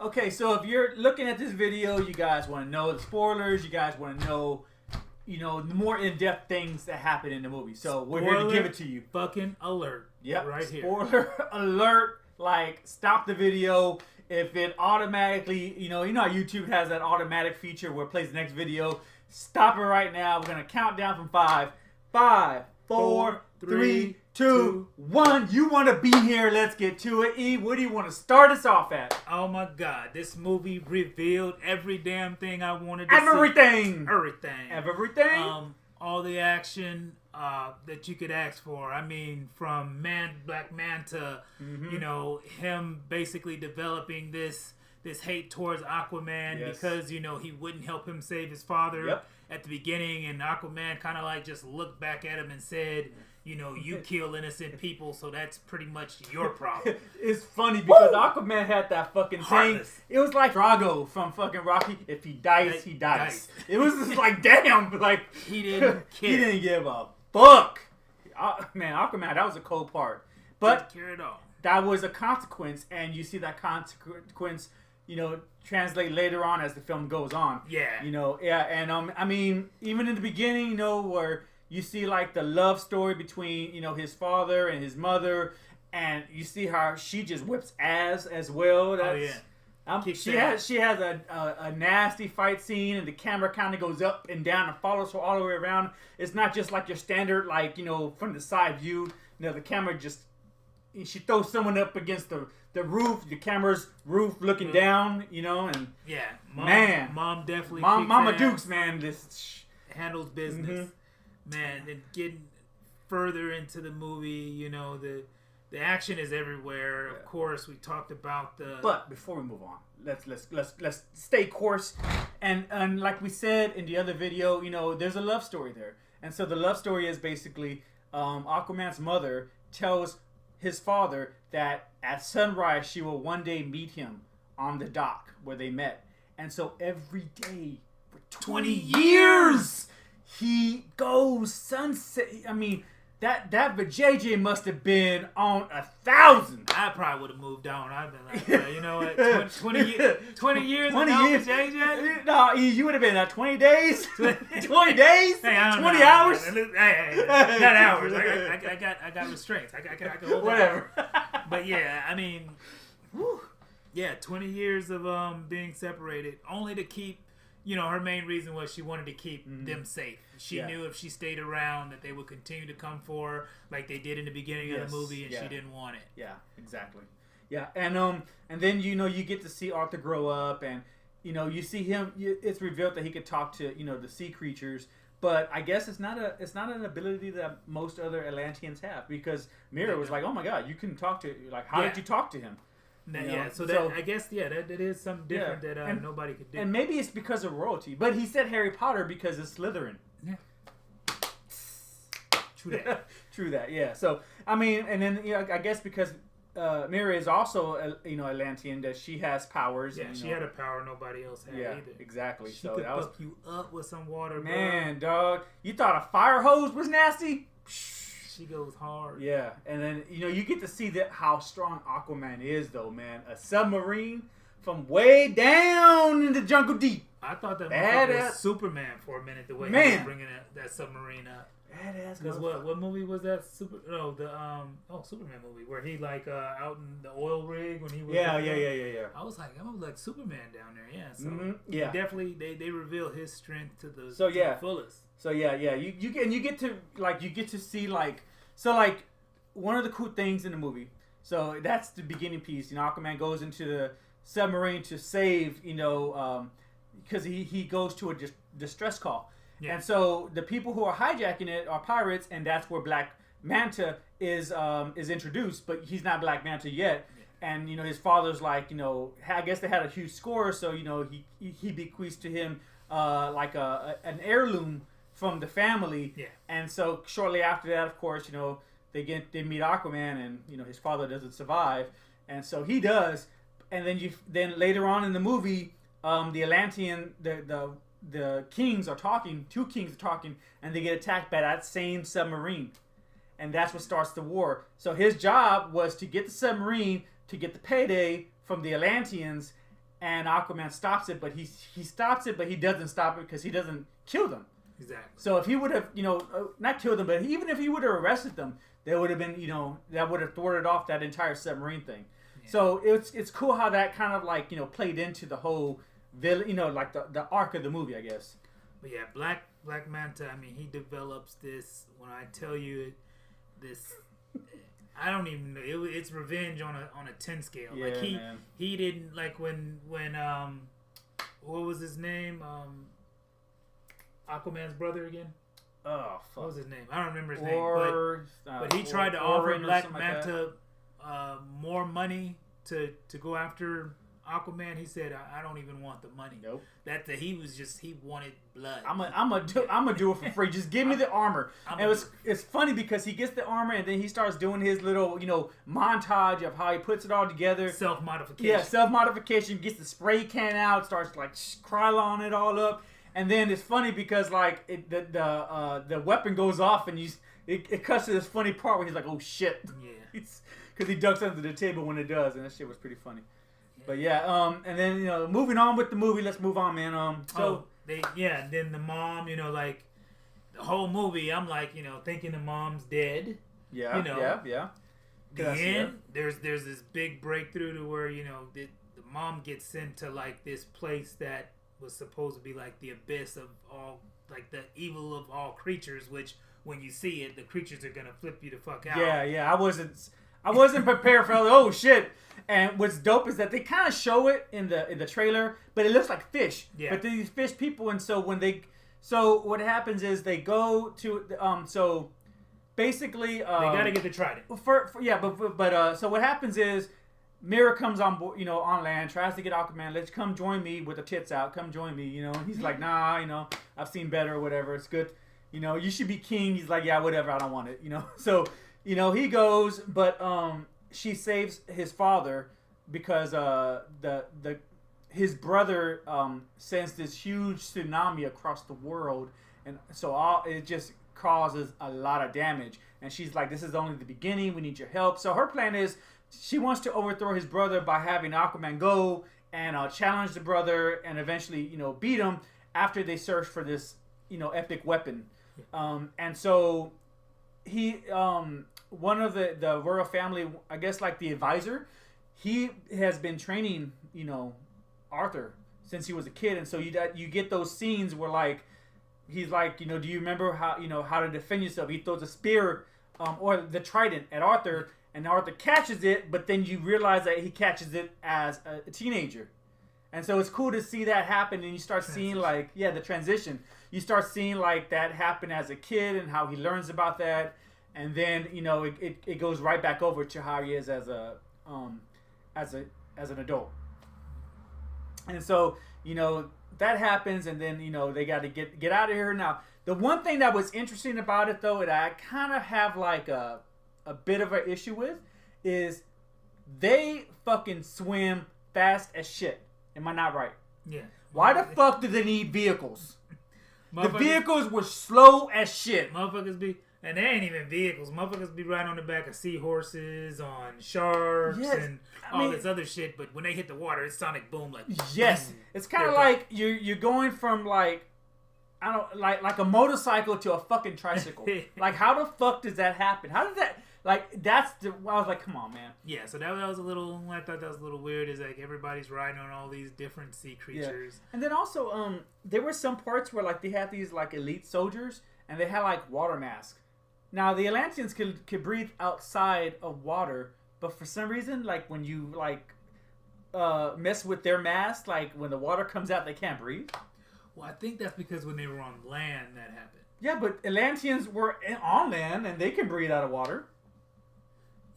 Okay, so if you're looking at this video, you guys want to know the spoilers. You guys want to know, the more in-depth things that happen in the movie. So we're here to give it to you. Fucking alert. Yep. Right here. Spoiler alert. Like, stop the video. If it automatically, you know how YouTube has that automatic feature where it plays the next video. Stop it right now. We're going to count down from 5. 5, 4, 3, 2, 1. You want to be here. Let's get to it. E, what do you want to start us off at? Oh my God. This movie revealed every damn thing I wanted to Everything. see. Everything. Everything. All the action that you could ask for. I mean, from Black Manta, him basically developing this hate towards Aquaman because, he wouldn't help him save his father at the beginning. And Aquaman kind of like just looked back at him and said, you kill innocent people, so that's pretty much your problem. It's funny because Aquaman had that fucking thing. It was like Drago from fucking Rocky. If he dies, he dies. It was just like, damn, like he didn't care. He didn't give a fuck. Man, Aquaman, that was a cold part. But didn't care at all. That was a consequence, and you see that consequence, translate later on as the film goes on. Yeah. And I mean, even in the beginning, where you see like the love story between, his father and his mother, and you see how she just whips ass as well. She has a nasty fight scene, and the camera kind of goes up and down and follows her all the way around. It's not just like your standard, like, from the side view. The camera she throws someone up against the roof, the camera's roof looking down, and Mom definitely Mama Dukes, man, this handles business. Man, and getting further into the movie, the action is everywhere. Of course, we talked about the. But before we move on, let's stay course, and like we said in the other video, there's a love story there, and so the love story is basically Aquaman's mother tells his father that at sunrise she will one day meet him on the dock where they met, and so every day for 20 years. He goes sunset. I mean, that JJ must have been on 1,000. I probably would have moved on. I've been like, you know what? 20 years. 20 years. JJ. No, you would have been at 20 days. 20 days. Hey, 20 hours. Hey, not hours. I got restraints. I can hold whatever. But yeah, I mean, whew, 20 years of being separated, only to keep. Her main reason was she wanted to keep them safe. She knew if she stayed around that they would continue to come for her like they did in the beginning of the movie, and she didn't want it. Yeah, exactly. Yeah, and then you get to see Arthur grow up, and you see him. It's revealed that he could talk to the sea creatures, but I guess it's not an ability that most other Atlanteans have, because Mira was like, oh my God, you couldn't talk to how did you talk to him? I guess that is something different that nobody could do. And maybe it's because of royalty. But he said Harry Potter because it's Slytherin. Yeah. True that. True that, yeah. So, I mean, and then, I guess because Mira is also, Atlantean, that she has powers. Yeah, she had a power nobody else had either. Exactly. She could fuck you up with some water, man, dog. You thought a fire hose was nasty? She goes hard. Yeah, and then you get to see how strong Aquaman is, though, man. A submarine from way down in the jungle deep. I thought that was Superman for a minute. The way he was bringing that submarine up. Badass. Because what movie was that? Superman movie where he out in the oil rig when he was. Yeah. I was like Superman down there. Yeah. So definitely they reveal his strength to the fullest. So you get to see one of the cool things in the movie. So that's the beginning piece. Aquaman goes into the submarine to save, because he goes to a distress call. Yeah. And so the people who are hijacking it are pirates, and that's where Black Manta is introduced, but he's not Black Manta yet. Yeah. And his father's like, I guess they had a huge score, so he bequeaths to him an heirloom from the family. Yeah. And so shortly after that, of course, they meet Aquaman, and his father doesn't survive, and so he does. And then later on in the movie, the Atlantean the kings are talking. 2 kings are talking, and they get attacked by that same submarine, and that's what starts the war. So his job was to get the submarine, to get the payday from the Atlanteans, and Aquaman stops it, but he stops it, but he doesn't stop it because he doesn't kill them. Exactly. So if he would have, not killed them, but even if he would have arrested them, there would have been, that would have thwarted off that entire submarine thing. Yeah. So it's cool how that kind of like, played into the whole villain, like the arc of the movie, I guess. But yeah, Black Manta, I mean, he develops this, when I tell you this, I don't even know, it's revenge on a 10 scale. Yeah, like man. he didn't, like when what was his name? Aquaman's brother again? Oh, fuck. What was his name? I don't remember his name. But he tried to offer Black Manta more money to go after Aquaman. He said, I don't even want the money. Nope. He wanted blood. I'm gonna do it for free. Just give me the armor. And it's funny because he gets the armor and then he starts doing his little, montage of how he puts it all together. Self-modification. Yeah, self-modification. Gets the spray can out, starts like krylon it all up. And then it's funny because like the weapon goes off and it cuts to this funny part where he's like, oh shit. Yeah. Because he ducks under the table when it does, and that shit was pretty funny. Yeah. But yeah, and then moving on with the movie. Let's move on, man. then the mom, like the whole movie, I'm like, thinking the mom's dead. Yeah. Yeah. The end, there's this big breakthrough to where the mom gets sent to like this place that was supposed to be like the abyss of all, like the evil of all creatures, which when you see it, the creatures are gonna flip you the fuck out. Yeah. I wasn't prepared for oh shit. And what's dope is that they kind of show it in the trailer, but it looks like fish. Yeah. But these fish people, and so what happens is they go to so basically they gotta get the trident. So what happens is Mira comes on board, on land, tries to get Aquaman. Let's come join me with the tits out. Come join me, And he's like, nah, I've seen better or whatever. It's good. You should be king. He's like, yeah, whatever. I don't want it, So, he goes, but she saves his father because his brother sends this huge tsunami across the world, and so it just causes a lot of damage. And she's like, this is only the beginning. We need your help. So her plan is, she wants to overthrow his brother by having Aquaman go and challenge the brother and eventually, beat him after they search for this, epic weapon. And so he, one of the royal family, I guess like the advisor, he has been training, Arthur since he was a kid. And so you get those scenes where like, he's like, do you remember how to defend yourself? He throws a spear or the trident at Arthur. And Arthur catches it, but then you realize that he catches it as a teenager. And so it's cool to see that happen, and you start seeing like, the transition. You start seeing like that happen as a kid and how he learns about that. And then, it goes right back over to how he is as an adult. And so, that happens, and then, they got to get out of here. Now, the one thing that was interesting about it, though, that I kind of have like a bit of an issue with is they fucking swim fast as shit. Am I not right? Yeah. Why the fuck do they need vehicles? The vehicles were slow as shit. And they ain't even vehicles. Motherfuckers be riding on the back of seahorses, on sharks, and all this other shit. But when they hit the water, it's sonic boom. Like yes, it's kind of like you're going from like like a motorcycle to a fucking tricycle. Like how the fuck does that happen? How does that? Like I was like, come on, man. Yeah, so that was a little. I thought that was a little weird. Is like everybody's riding on all these different sea creatures. Yeah. And then also, there were some parts where like they had these like elite soldiers, and they had like water masks. Now the Atlanteans could breathe outside of water, but for some reason, like when you like mess with their mask, like when the water comes out, they can't breathe. Well, I think that's because when they were on land, that happened. Yeah, but Atlanteans were on land, and they can breathe out of water.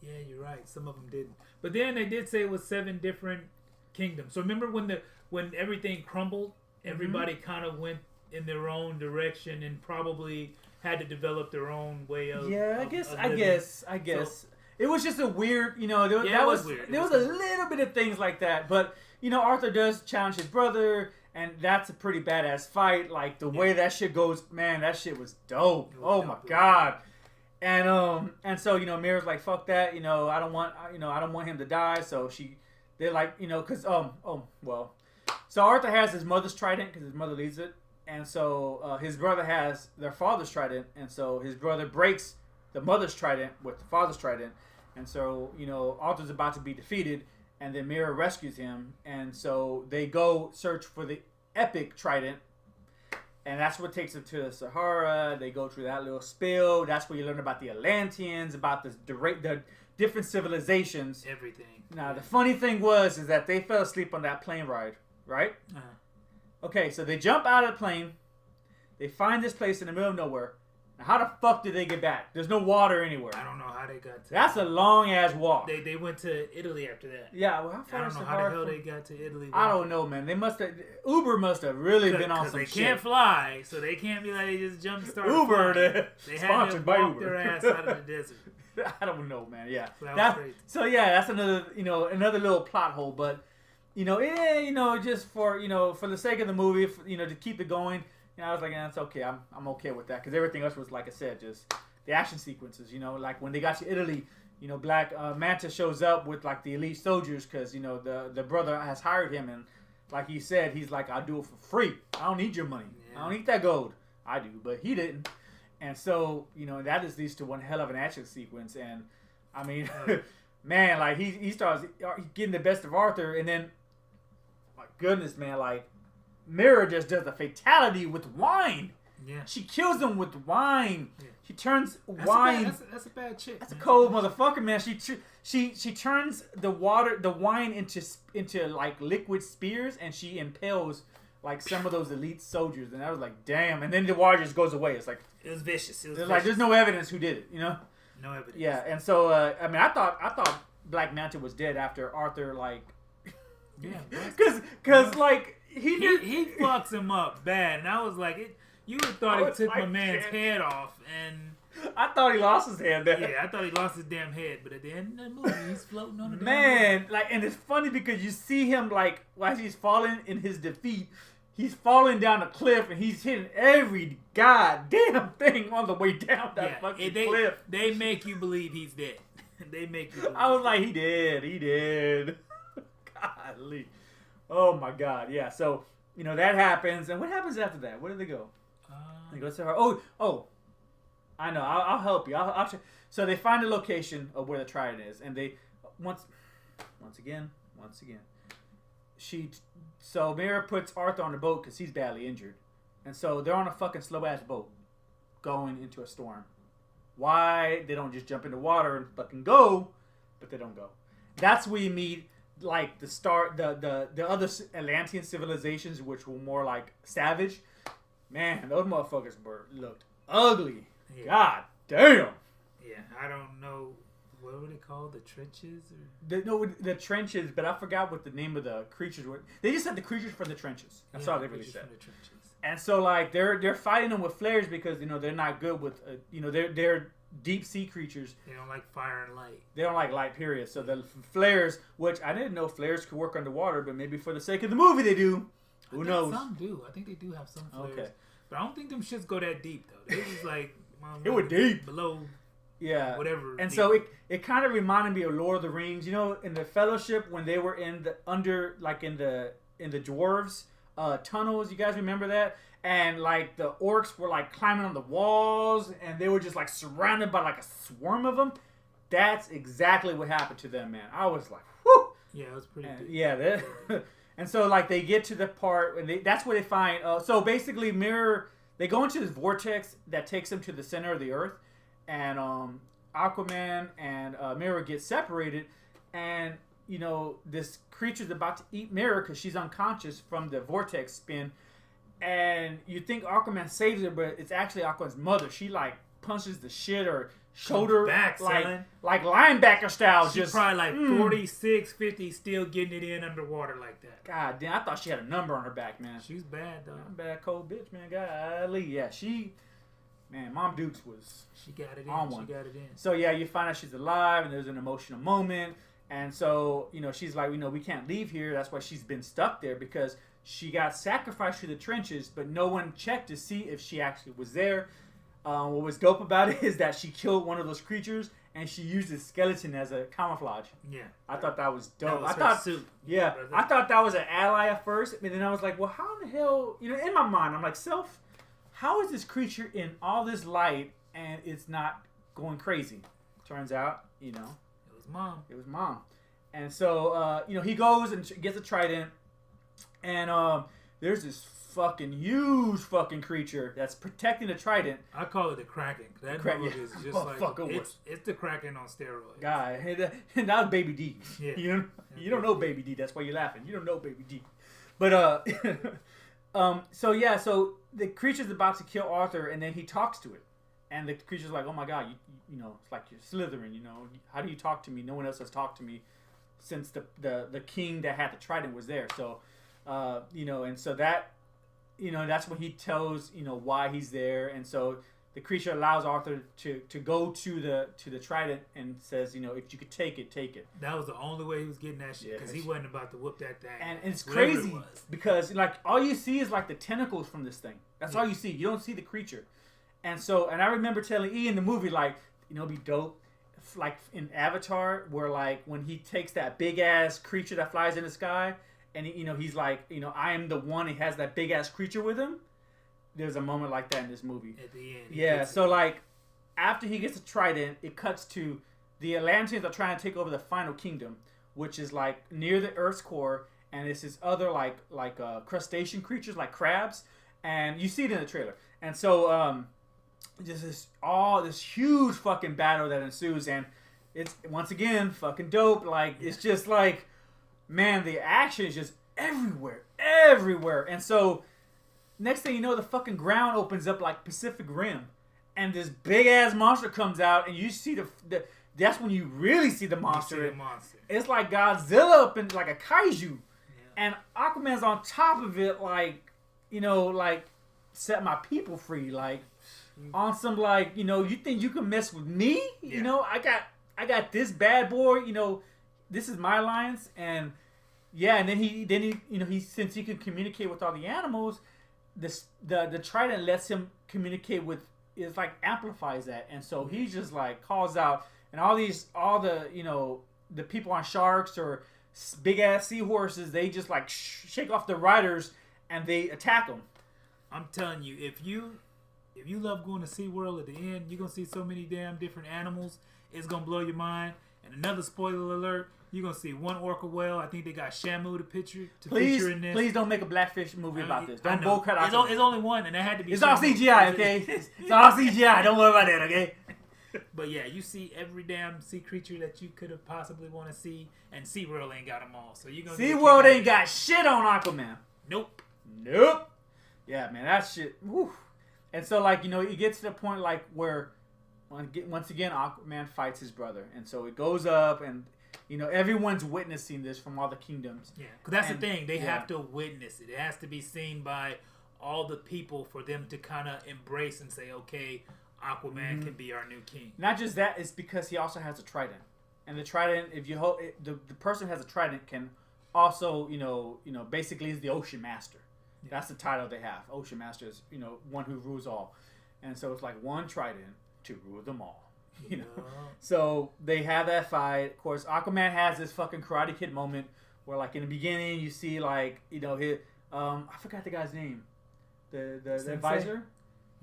Yeah, you're right. Some of them didn't. But then they did say it was 7 different kingdoms. So remember when everything crumbled, everybody kind of went in their own direction and probably had to develop their own way of. Yeah, I guess. So, it was just a weird, that was weird. There was a little bit of things like that, but Arthur does challenge his brother, and that's a pretty badass fight. Like the way that shit goes, man, that shit was dope. My god. And so Mira's like, fuck that, I don't want him to die. So she they're like, because so Arthur has his mother's trident because his mother leaves it, and so his brother has their father's trident, and so his brother breaks the mother's trident with the father's trident, and so Arthur's about to be defeated, and then Mira rescues him, and so they go search for the epic trident. And that's what takes them to the Sahara. They go through that little spill. That's where you learn about the Atlanteans, about the different civilizations. Everything. Now, the funny thing is that they fell asleep on that plane ride, right? Uh-huh. Okay, so they jump out of the plane. They find this place in the middle of nowhere. Now, how the fuck did they get back? There's no water anywhere. I don't know how they got to. That's a long ass walk. They went to Italy after that. Yeah, well, how far I don't know how the hell they got to Italy. I don't know, man. Uber must have really been on some shit. They can't fly, so they can't be like they just jump and start Uber, they had to walk their ass out of the desert. I don't know, man. Yeah. So that was crazy. So yeah, that's another another little plot hole, but just for for the sake of the movie, to keep it going. I was like, that's okay. I'm okay with that because everything else was, like I said, just the action sequences. Like when they got to Italy, Black Manta shows up with like the elite soldiers because the brother has hired him, and like he said, he's like, I'll do it for free. I don't need your money. Yeah. I don't need that gold. I do, but he didn't. And so that just leads to one hell of an action sequence. And I mean, man, like he starts getting the best of Arthur, and then my goodness, man, like. Mira just does a fatality with wine. Yeah. She kills him with wine. Yeah. She turns wine. That's a bad chick. That's a cold motherfucker, man. She turns the wine into like liquid spears, and she impales like some of those elite soldiers. And I was like, damn. And then the water just goes away. It's like it was vicious. Like there's no evidence who did it. No evidence. Yeah. And so I mean, I thought Black Manta was dead after Arthur like. Yeah. Because like. He fucks him up bad, and I was like, you would thought he took my man's head off, and I thought he lost his head. Yeah, I thought he lost his damn head, but at the end of the movie, he's floating on the man. Like, and it's funny because you see him like while he's falling in his defeat, he's falling down a cliff, and he's hitting every goddamn thing on the way down that fucking cliff. They make you believe he's dead. They make you. Believe I was like, he did. Golly. Oh my God! Yeah, so that happens, and what happens after that? Where do they go? They go to her. Oh, I know. I'll help you. I'll so they find the location of where the trident is, and they once again, so Mira puts Arthur on the boat because he's badly injured, and so they're on a fucking slow ass boat going into a storm. Why they don't just jump in the water and fucking go? But they don't go. That's where you meet. Like the other Atlantean civilizations, which were more like savage, man, those motherfuckers looked ugly. Yeah. God damn. Yeah, I don't know what were they called, the trenches the trenches, but I forgot what the name of the creatures were. They just said the creatures from the trenches. That's all they really said. From the trenches. And so like they're fighting them with flares because they're not good with they're deep sea creatures. They don't like fire and light. They don't like light, period. So the flares, which I didn't know flares could work underwater, but maybe for the sake of the movie they do. Who knows? Some do. I think they do have some flares. Okay. But I don't think them shits go that deep though. They just like it went deep below. Yeah. Whatever. And so it kind of reminded me of Lord of the Rings. In the Fellowship when they were in the in the dwarves tunnels. You guys remember that? And like the orcs were like climbing on the walls, and they were just like surrounded by like a swarm of them. That's exactly what happened to them, man. I was like, whoo. Yeah, it was pretty. Yeah, and so like they get to the part, and that's where they find. So basically, they go into this vortex that takes them to the center of the earth, and Aquaman and Mira get separated, and this creature's about to eat Mira because she's unconscious from the vortex spin. And you think Aquaman saves her, but it's actually Aquaman's mother. She like punches the shit or shoulder back, like linebacker style. She's probably like 46, 50, still getting it in underwater like that. God damn, I thought she had a number on her back, man. She's bad though. Bad cold bitch, man. Golly, yeah, Mom Dukes was. She got it on in. one. She got it in. So yeah, you find out she's alive, and there's an emotional moment, and so she's like, we can't leave here. That's why she's been stuck there because. She got sacrificed to the trenches, but no one checked to see if she actually was there. What was dope about it is that she killed one of those creatures, and she used his skeleton as a camouflage. Yeah, I thought that was dope. I thought, suit. yeah, I thought that was an ally at first, and then I was like, well, how in the hell, in my mind, I'm like, how is this creature in all this light and it's not going crazy? Turns out, it was mom. It was mom, and so he goes and gets a trident, and there's this fucking huge fucking creature that's protecting the trident. I call it the Kraken. That movie is just it's the Kraken on steroids. Guy, and that was Baby D. Yeah. You don't know Baby D. That's why you're laughing. You don't know Baby D. But so the creature's about to kill Arthur, and then he talks to it, and the creature's like, "Oh my God, it's like you're slithering. How do you talk to me? No one else has talked to me since the king that had the trident was there." So, and so that. That's when he tells why he's there, and so the creature allows Arthur to go to the trident and says, if you could take it, take it. That was the only way he was getting that shit, because he wasn't about to whoop that thing. And it's crazy because all you see is the tentacles from this thing. That's all you see. You don't see the creature. And I remember telling E in the movie it'd be dope, like in Avatar, where when he takes that big ass creature that flies in the sky. And he's like, I am the one. He has that big ass creature with him. There's a moment like that in this movie. At the end. Yeah. So after he gets a trident, it cuts to the Atlanteans are trying to take over the final kingdom, which is near the Earth's core, and it's this other crustacean creatures like crabs, and you see it in the trailer. And so just this huge fucking battle that ensues, and it's once again fucking dope. It's just man, the action is just everywhere. And so, next thing you know, the fucking ground opens up like Pacific Rim. And this big-ass monster comes out, and you see that's when you really see the monster. It's like Godzilla up in like a kaiju. Yeah. And Aquaman's on top of it set my people free. On some you think you can mess with me? Yeah. I got this bad boy, this is my alliance, and and then he since he can communicate with all the animals, the trident lets him communicate with amplifies that, and so he just calls out, and all the people on sharks or big ass seahorses, they just shake off the riders and they attack them. I'm telling you, if you love going to SeaWorld, at the end you're gonna see so many damn different animals, it's gonna blow your mind. And another spoiler alert, you're going to see one orca whale. I think they got Shamu to feature in this. Please don't make a Blackfish movie about this. Don't bull cut out. It's only one, and that had to be It's all CGI, okay? It's all CGI. Don't worry about that, okay? But yeah, you see every damn sea creature that you could have possibly want to see, and SeaWorld ain't got them all. So you're going to SeaWorld ain't got shit on Aquaman. Nope. Yeah, man, that shit. Whew. And so, it gets to the point, where once again, Aquaman fights his brother, and so it goes up, and everyone's witnessing this from all the kingdoms. Yeah, because that's the thing; they have to witness it. It has to be seen by all the people for them to kind of embrace and say, "Okay, Aquaman can be our new king." Not just that; it's because he also has a trident, and the trident, if you the person who has a trident can also, basically is the Ocean Master. Yeah. That's the title they have. Ocean Master is, one who rules all, and so it's one trident to rule them all, So they have that fight. Of course, Aquaman has this fucking Karate Kid moment where, in the beginning, you see, his, I forgot the guy's name, the advisor.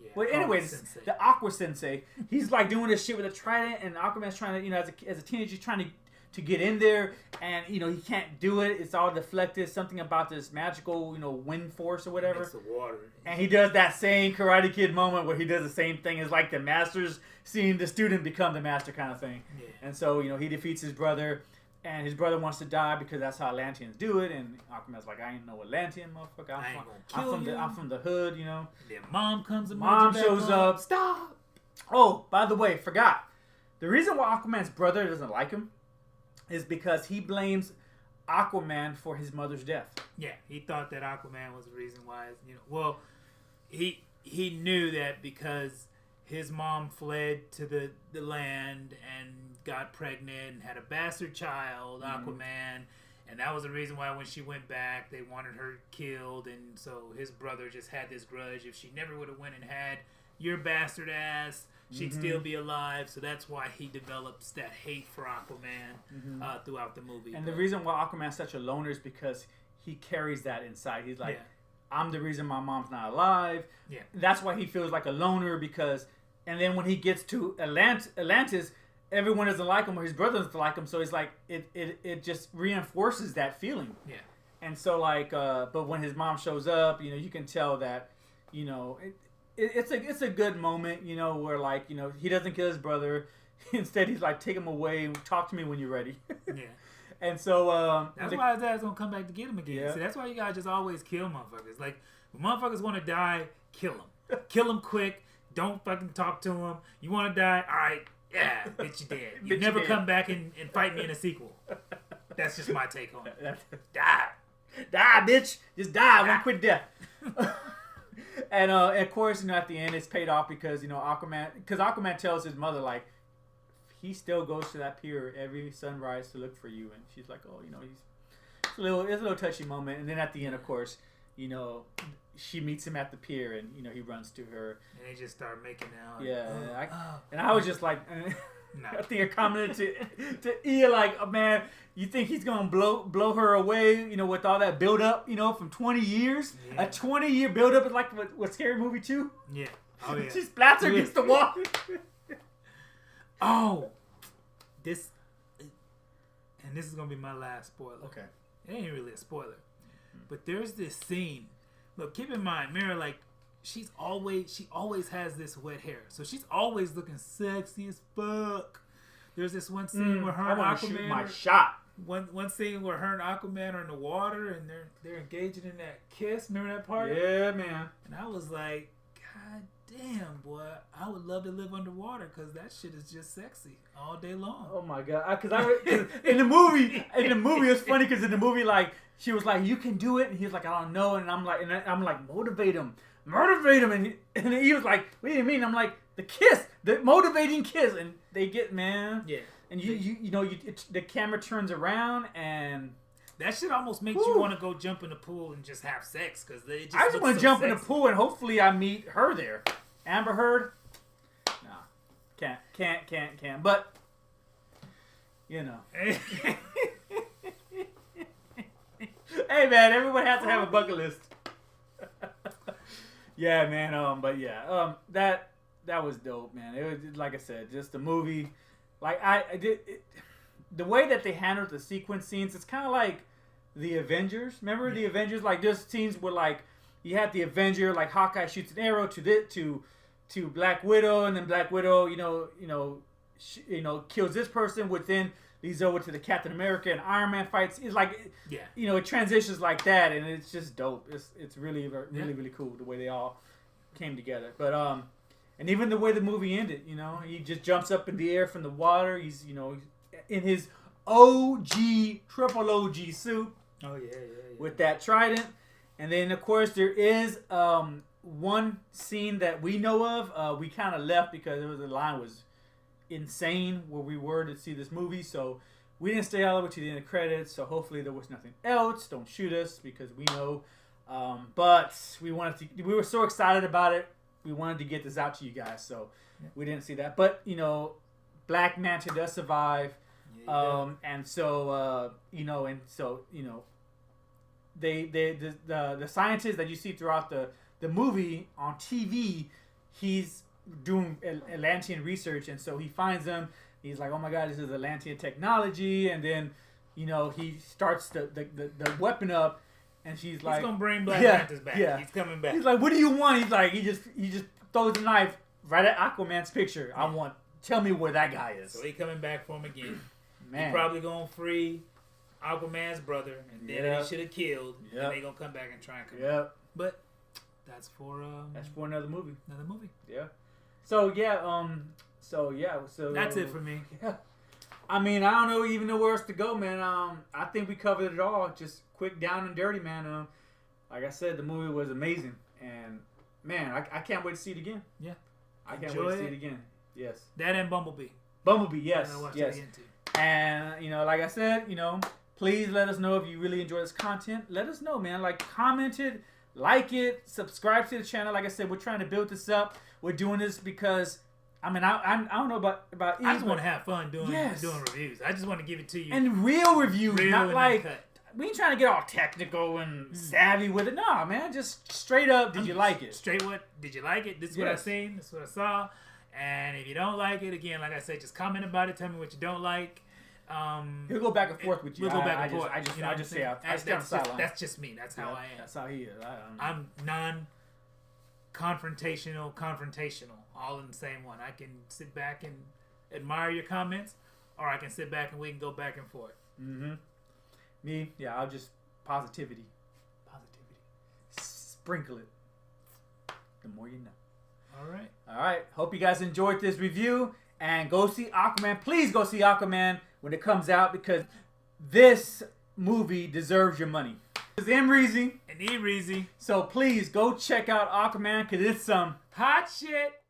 Yeah. Well, anyways, the Aqua Sensei. He's doing this shit with a trident, and Aquaman's trying to, as a teenager, he's trying to get in there, and he can't do it. It's all deflected. Something about this magical, wind force or whatever. It's the water. And he does that same Karate Kid moment where he does the same thing as the master's seeing the student become the master kind of thing. Yeah. And so he defeats his brother, and his brother wants to die because that's how Atlanteans do it. And Aquaman's like, I ain't no Atlantean, motherfucker. I'm from the hood, Then mom comes and mom shows up. Stop. Oh, by the way, forgot. The reason why Aquaman's brother doesn't like him is because he blames Aquaman for his mother's death. Yeah, he thought that Aquaman was the reason why. Well, he knew that because his mom fled to the land and got pregnant and had a bastard child, Aquaman, and that was the reason why when she went back, they wanted her killed, and so his brother just had this grudge. If she never would have went and had, your bastard ass. She'd still be alive, so that's why he develops that hate for Aquaman throughout the movie. And the reason why Aquaman's such a loner is because he carries that inside. He's like, I'm the reason my mom's not alive. Yeah. That's why he feels like a loner because... And then when he gets to Atlantis, everyone doesn't like him or his brother doesn't like him. So it's like, it just reinforces that feeling. Yeah. And so like, but when his mom shows up, you can tell that, it's a good moment, where like, he doesn't kill his brother. Instead, he's like, take him away and talk to me when you're ready. Yeah. And so that's why his dad's gonna come back to get him again. Yeah. See, that's why you gotta just always kill motherfuckers. Like, when motherfuckers want to die, kill them. Kill them quick. Don't fucking talk to them. You want to die? All right. Yeah, bitch, you dead. You never come back and fight me in a sequel. That's just my take on it. Die, bitch. Just die. One quick death. And of course, at the end, it's paid off because Aquaman tells his mother like he still goes to that pier every sunrise to look for you, and she's like, oh, it's a little touchy moment. And then at the end, of course, she meets him at the pier, and he runs to her, and they just start making out. Yeah, and I was just like, I think I commented to Ia like, oh, man, you think he's gonna blow her away? With all that build up, from 20 years, a 20-year build up is like what Scary Movie 2? Yeah. Oh yeah. She splats her against the wall. Oh, this is gonna be my last spoiler. Okay. It ain't really a spoiler, but there's this scene. Look, keep in mind, Mira, like, she always has this wet hair, so she's always looking sexy as fuck. There's this one scene where her and Aquaman shoot my shot. One scene where her and Aquaman are in the water and they're engaging in that kiss. Remember that part? Yeah, man. And I was like, God damn, boy, I would love to live underwater because that shit is just sexy all day long. Oh my god! Cause in the movie, it's funny because in the movie, like, she was like, "You can do it," and he was like, "I don't know," and I'm like, motivate him, and he was like, "What do you mean?" I'm like, the kiss, the motivating kiss, and they get, man, yeah, and the camera turns around and. That shit almost makes you want to go jump in the pool and just have sex because they just. I just want to jump in the pool and hopefully I meet her there. Amber Heard. No, can't. But Hey man, everyone has to have a bucket list. Yeah, man. But yeah, that was dope, man. It was, like I said, just the movie. Like the way that they handled the sequence scenes, it's kind of like the Avengers. Remember the Avengers? Like, there's scenes where, like, you had the Avenger, like, Hawkeye shoots an arrow to Black Widow, and then Black Widow, kills this person, which then leads over to the Captain America and Iron Man fights. It's like, it transitions like that, and it's just dope. It's really, really, really cool the way they all came together. But and even the way the movie ended, he just jumps up in the air from the water. He's in his triple OG suit. Oh yeah. With that trident, and then of course there is one scene that we know of. We kind of left because the line was insane where we were to see this movie, so we didn't stay all the way to the end of the credits. So hopefully there was nothing else. Don't shoot us because we know. But we were so excited about it. We wanted to get this out to you guys, so we didn't see that. But Black Manta does survive. And so the scientist that you see throughout the movie on TV, he's doing Atlantean research, and so he finds them. He's like, oh my god, this is Atlantean technology, and then he starts the weapon up, and she's like, he's gonna bring Black Manta's back. Yeah. He's coming back. He's like, what do you want? He's like, he just throws the knife right at Aquaman's picture. Yeah. Tell me where that guy is. So he coming back for him again. Man. He probably gonna free Aquaman's brother, and then he should have killed. And they gonna come back and try and come back. But that's for another movie. Another movie. Yeah. So that's it for me. Yeah. I mean, I don't even know where else to go, man. I think we covered it all. Just quick, down and dirty, man. Like I said, the movie was amazing, and man, I can't wait to see it again. Yeah. I can't wait to see it again. Yes. That and Bumblebee. Yes. Yes. And like I said, please let us know if you really enjoy this content. Let us know, man. Like, comment it like it, subscribe to the channel. Like I said, we're trying to build this up. We're doing this because I mean I don't know about you. I just want to have fun doing reviews. I just want to give it to you. And real reviews, not like uncut. We ain't trying to get all technical and savvy with it. No, man, just straight up. Did you like it? Straight what? Did you like it? This is what I seen. This is what I saw. And if you don't like it, again, like I said, just comment about it. Tell me what you don't like. He'll go back and forth with you. We'll go back and forth. I just say that's just me. That's how I am. That's how he is. I'm confrontational, all in the same one. I can sit back and admire your comments, or I can sit back and we can go back and forth. Mm-hmm. Me, yeah, I'll just positivity. Sprinkle it. The more you know. All right. Hope you guys enjoyed this review, and go see Aquaman. Please go see Aquaman when it comes out, because this movie deserves your money. It's Easy. And Easy. So please go check out Aquaman, because it's some hot shit.